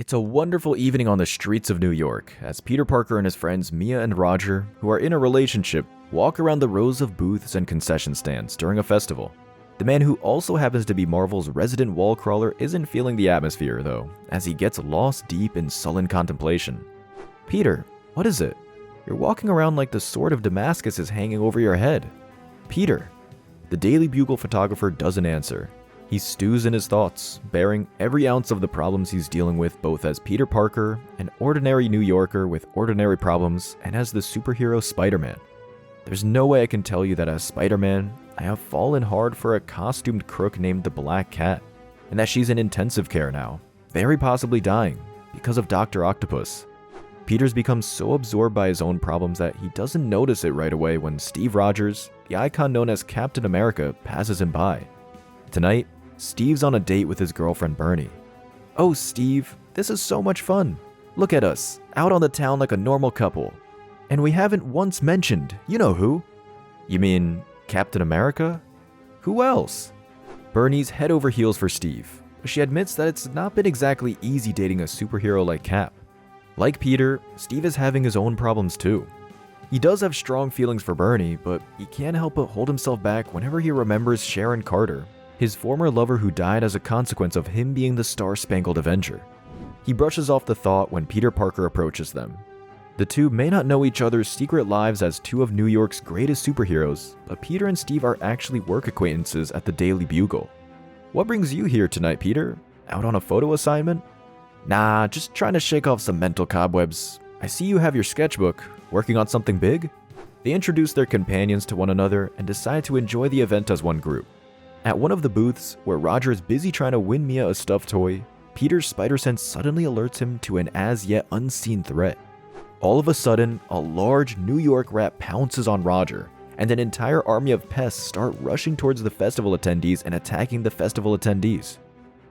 It's a wonderful evening on the streets of New York as Peter Parker and his friends Mia and Roger, who are in a relationship, walk around the rows of booths and concession stands during a festival. The man who also happens to be Marvel's resident wall crawler isn't feeling the atmosphere, though, as he gets lost deep in sullen contemplation. Peter, what is it? You're walking around like the sword of Damascus is hanging over your head. Peter. The Daily Bugle photographer doesn't answer. He stews in his thoughts, bearing every ounce of the problems he's dealing with both as Peter Parker, an ordinary New Yorker with ordinary problems, and as the superhero Spider-Man. There's no way I can tell you that as Spider-Man, I have fallen hard for a costumed crook named the Black Cat, and that she's in intensive care now, very possibly dying, because of Dr. Octopus. Peter's become so absorbed by his own problems that he doesn't notice it right away when Steve Rogers, the icon known as Captain America, passes him by. Tonight, Steve's on a date with his girlfriend Bernie. "Oh, Steve, this is so much fun. Look at us, out on the town like a normal couple. And we haven't once mentioned, you know who." "You mean Captain America? Who else?" Bernie's head over heels for Steve, but she admits that it's not been exactly easy dating a superhero like Cap. Like Peter, Steve is having his own problems too. He does have strong feelings for Bernie, but he can't help but hold himself back whenever he remembers Sharon Carter, his former lover who died as a consequence of him being the Star-Spangled Avenger. He brushes off the thought when Peter Parker approaches them. The two may not know each other's secret lives as two of New York's greatest superheroes, but Peter and Steve are actually work acquaintances at the Daily Bugle. "What brings you here tonight, Peter? Out on a photo assignment?" "Nah, just trying to shake off some mental cobwebs. I see you have your sketchbook. Working on something big?" They introduce their companions to one another and decide to enjoy the event as one group. At one of the booths, where Roger is busy trying to win Mia a stuffed toy, Peter's spider sense suddenly alerts him to an as-yet unseen threat. All of a sudden, a large New York rat pounces on Roger, and an entire army of pests start rushing towards the festival attendees and attacking the festival attendees.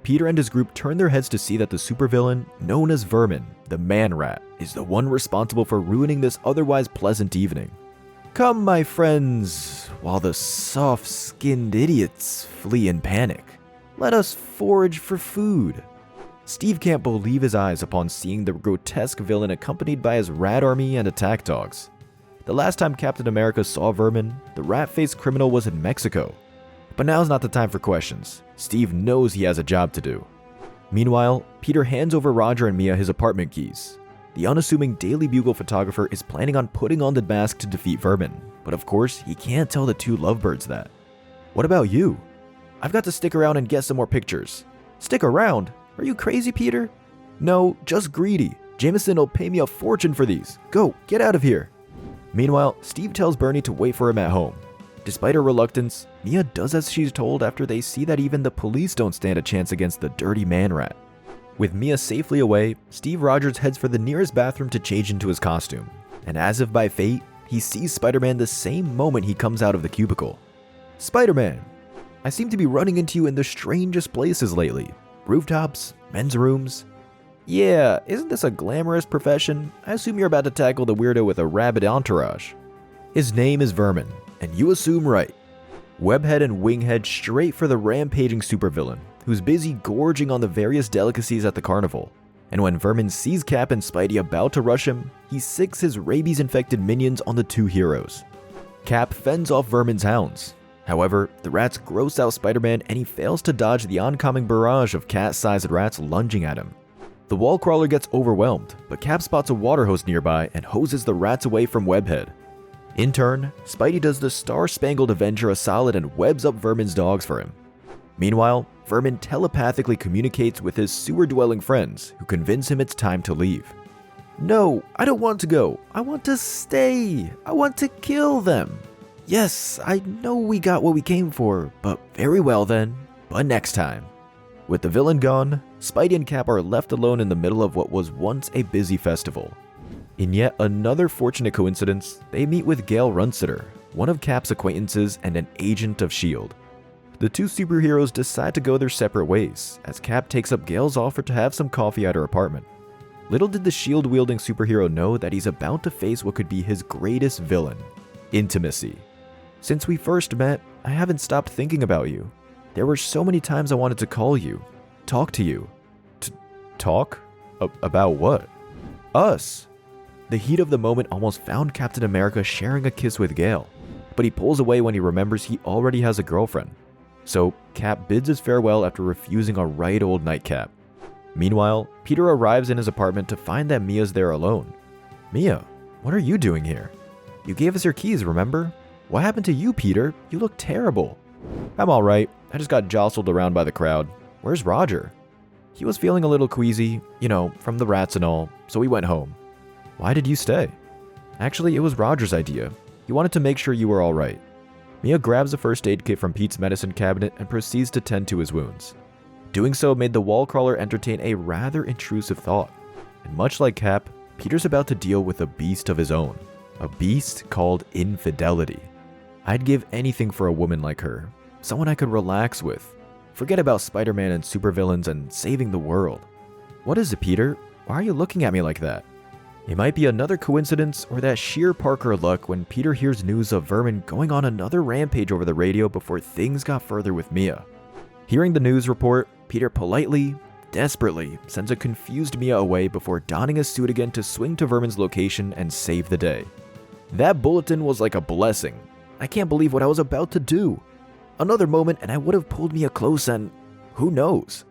Peter and his group turn their heads to see that the supervillain, known as Vermin, the Man-Rat, is the one responsible for ruining this otherwise pleasant evening. "Come, my friends, while the soft-skinned idiots flee in panic. Let us forage for food." Steve can't believe his eyes upon seeing the grotesque villain accompanied by his rat army and attack dogs. The last time Captain America saw Vermin, the rat-faced criminal was in Mexico. But now's not the time for questions. Steve knows he has a job to do. Meanwhile, Peter hands over Roger and Mia his apartment keys. The unassuming Daily Bugle photographer is planning on putting on the mask to defeat Vermin, but of course, he can't tell the two lovebirds that. "What about you?" "I've got to stick around and get some more pictures." "Stick around? Are you crazy, Peter?" "No, just greedy. Jameson will pay me a fortune for these. Go, get out of here." Meanwhile, Steve tells Bernie to wait for him at home. Despite her reluctance, Mia does as she's told after they see that even the police don't stand a chance against the dirty man-rat. With Mia safely away, Steve Rogers heads for the nearest bathroom to change into his costume. And as if by fate, he sees Spider-Man the same moment he comes out of the cubicle. "Spider-Man, I seem to be running into you in the strangest places lately. Rooftops, men's rooms." "Yeah, isn't this a glamorous profession? I assume you're about to tackle the weirdo with a rabid entourage." "His name is Vermin, and you assume right." Webhead and Winghead straight for the rampaging supervillain, who's busy gorging on the various delicacies at the carnival. And when Vermin sees Cap and Spidey about to rush him, he sicks his rabies-infected minions on the two heroes. Cap fends off Vermin's hounds. However, the rats gross out Spider-Man and he fails to dodge the oncoming barrage of cat-sized rats lunging at him. The wall crawler gets overwhelmed, but Cap spots a water hose nearby and hoses the rats away from Webhead. In turn, Spidey does the Star-Spangled Avenger a solid and webs up Vermin's dogs for him. Meanwhile, Vermin telepathically communicates with his sewer-dwelling friends, who convince him it's time to leave. "No, I don't want to go. I want to stay. I want to kill them. Yes, I know we got what we came for, but very well then. But next time." With the villain gone, Spidey and Cap are left alone in the middle of what was once a busy festival. In yet another fortunate coincidence, they meet with Gail Runsiter, one of Cap's acquaintances and an agent of S.H.I.E.L.D. The two superheroes decide to go their separate ways, as Cap takes up Gail's offer to have some coffee at her apartment. Little did the shield-wielding superhero know that he's about to face what could be his greatest villain: intimacy. "Since we first met, I haven't stopped thinking about you. There were so many times I wanted to call you, talk to you." Talk? About what? Us. The heat of the moment almost found Captain America sharing a kiss with Gale, but he pulls away when he remembers he already has a girlfriend. So Cap bids his farewell after refusing a right old nightcap. Meanwhile, Peter arrives in his apartment to find that Mia's there alone. Mia, what are you doing here? You gave us your keys, remember? What happened to you, Peter? You look terrible. I'm alright. I just got jostled around by the crowd. Where's Roger? He was feeling a little queasy, from the rats and all, so we went home. Why did you stay? Actually, it was Roger's idea. He wanted to make sure you were alright. Mia grabs a first aid kit from Pete's medicine cabinet and proceeds to tend to his wounds. Doing so made the wall crawler entertain a rather intrusive thought. And much like Cap, Peter's about to deal with a beast of his own. A beast called infidelity. I'd give anything for a woman like her. Someone I could relax with. Forget about Spider-Man and supervillains and saving the world. What is it, Peter? Why are you looking at me like that? It might be another coincidence or that sheer Parker luck when Peter hears news of Vermin going on another rampage over the radio before things got further with Mia. Hearing the news report, Peter politely, desperately, sends a confused Mia away before donning his suit again to swing to Vermin's location and save the day. That bulletin was like a blessing. I can't believe what I was about to do. Another moment and I would have pulled Mia close and who knows?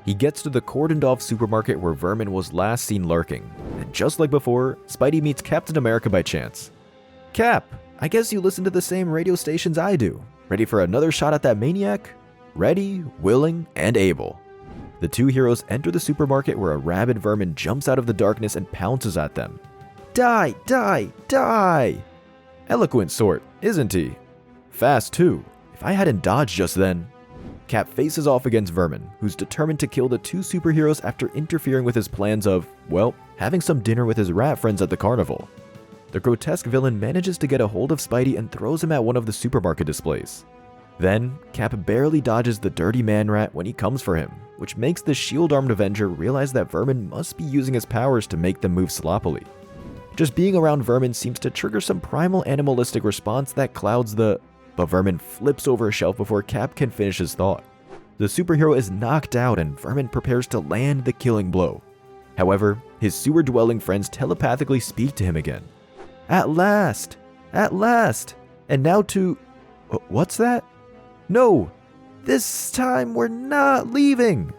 He gets to the cordoned off supermarket where Vermin was last seen lurking, and just like before, Spidey meets Captain America by chance. Cap, I guess you listen to the same radio stations I do. Ready for another shot at that maniac? Ready, willing, and able. The two heroes enter the supermarket where a rabid Vermin jumps out of the darkness and pounces at them. Die, die, die! Eloquent sort, isn't he? Fast too. If I hadn't dodged just then. Cap faces off against Vermin, who's determined to kill the two superheroes after interfering with his plans of, having some dinner with his rat friends at the carnival. The grotesque villain manages to get a hold of Spidey and throws him at one of the supermarket displays. Then, Cap barely dodges the dirty man rat when he comes for him, which makes the shield-armed Avenger realize that Vermin must be using his powers to make them move sloppily. Just being around Vermin seems to trigger some primal animalistic response that clouds the... But Vermin flips over a shelf before Cap can finish his thought. The superhero is knocked out and Vermin prepares to land the killing blow. However, his sewer-dwelling friends telepathically speak to him again. At last! At last! And now to... What's that? No! This time we're not leaving!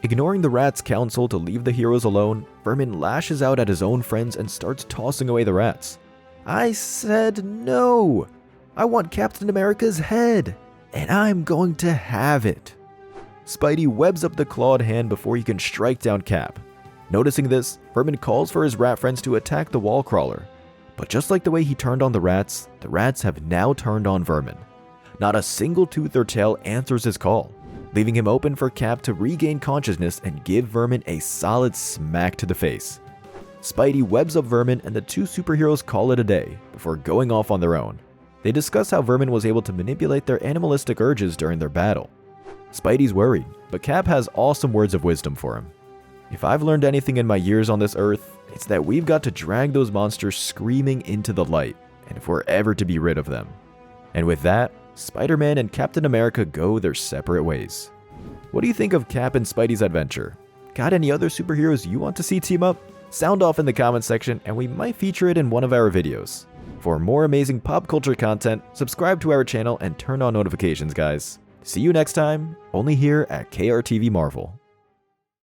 Ignoring the rats' counsel to leave the heroes alone, Vermin lashes out at his own friends and starts tossing away the rats. I said no! I want Captain America's head, and I'm going to have it. Spidey webs up the clawed hand before he can strike down Cap. Noticing this, Vermin calls for his rat friends to attack the wall crawler. But just like the way he turned on the rats have now turned on Vermin. Not a single tooth or tail answers his call, leaving him open for Cap to regain consciousness and give Vermin a solid smack to the face. Spidey webs up Vermin and the two superheroes call it a day before going off on their own. They discuss how Vermin was able to manipulate their animalistic urges during their battle. Spidey's worried, but Cap has awesome words of wisdom for him. If I've learned anything in my years on this earth, it's that we've got to drag those monsters screaming into the light, and if we're ever to be rid of them. And with that, Spider-Man and Captain America go their separate ways. What do you think of Cap and Spidey's adventure? Got any other superheroes you want to see team up? Sound off in the comments section and we might feature it in one of our videos. For more amazing pop culture content, subscribe to our channel and turn on notifications, guys. See you next time, only here at KRTV Marvel.